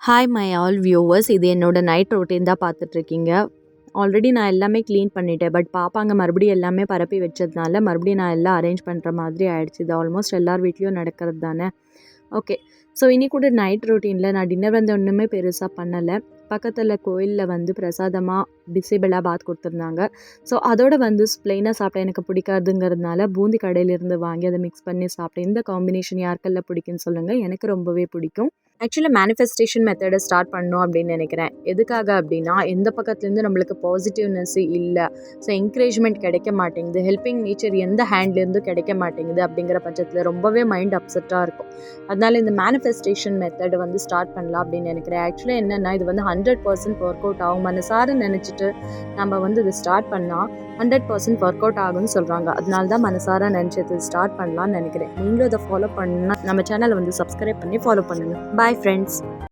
Hi my all viewers, இது என்னோட night routine தான் பார்த்துட்ருக்கீங்க. ஆல்ரெடி நான் எல்லாமே க்ளீன் பண்ணிட்டேன். பட் பாப்பாங்க மறுபடியும் எல்லாமே பரப்பி வச்சதுனால மறுபடியும் நான் எல்லாம் அரேஞ்ச் பண்ணுற மாதிரி ஆயிடுச்சு. இது ஆல்மோஸ்ட் எல்லார் வீட்லேயும் நடக்கிறது தானே. ஓகே. ஸோ இன்னைக்கு கூட நைட் ரொட்டீனில் நான் டின்னர் வந்து ஒன்றுமே பெருசாக பண்ணலை. பக்கத்தில் கோயிலில் வந்து பிரசாதமாக பிசிபெல்லாபாத் கொடுத்துருந்தாங்க. ஸோ அதோட வந்து ப்ளெயினாக சாப்பிட்டா எனக்கு பிடிக்காதுங்கிறதுனால பூந்தி கடையிலேருந்து வாங்கி அதை மிக்ஸ் பண்ணி சாப்பிட்டேன். இந்த காம்பினேஷன் யாருக்கெல்லாம் பிடிக்குன்னு சொல்லுங்கள். எனக்கு ரொம்பவே பிடிக்கும். ஆக்சுவலாக மேனிஃபெஸ்டேஷன் மெத்தடை ஸ்டார்ட் பண்ணணும் அப்படின்னு நினைக்கிறேன். எதுக்காக அப்படின்னா, எந்த பக்கத்துலேருந்து நம்மளுக்கு பாசிட்டிவ்னஸ் இல்லை, ஸோ என்கரேஜ்மெண்ட் கிடைக்க மாட்டேங்குது, ஹெல்பிங் நேச்சர் எந்த ஹேண்ட்லேருந்தும் கிடைக்க மாட்டேங்குது அப்படிங்கிற பட்சத்தில் ரொம்பவே மைண்ட் அப்செட்டாக இருக்கும். அதனால் இந்த மேனிஃபெஸ்டேஷன் மெத்தடை வந்து ஸ்டார்ட் பண்ணலாம் அப்படின்னு நினைக்கிறேன். ஆக்சுவலாக என்னென்னா, இது வந்து 100% ஒர்க் அவுட் ஆகும். மனசார நினச்சிட்டு நம்ம வந்து இதை ஸ்டார்ட் பண்ணால் 100% ஒர்க் அவுட் ஆகும்னு சொல்கிறாங்க. அதனால தான் மனசார நினச்சது ஸ்டார்ட் பண்ணலான்னு நினைக்கிறேன். நீங்களும் இதை ஃபாலோ பண்ணால் நம்ம சேனலை வந்து சப்ஸ்கிரைப் பண்ணி ஃபாலோ பண்ணுங்கள். Bye friends.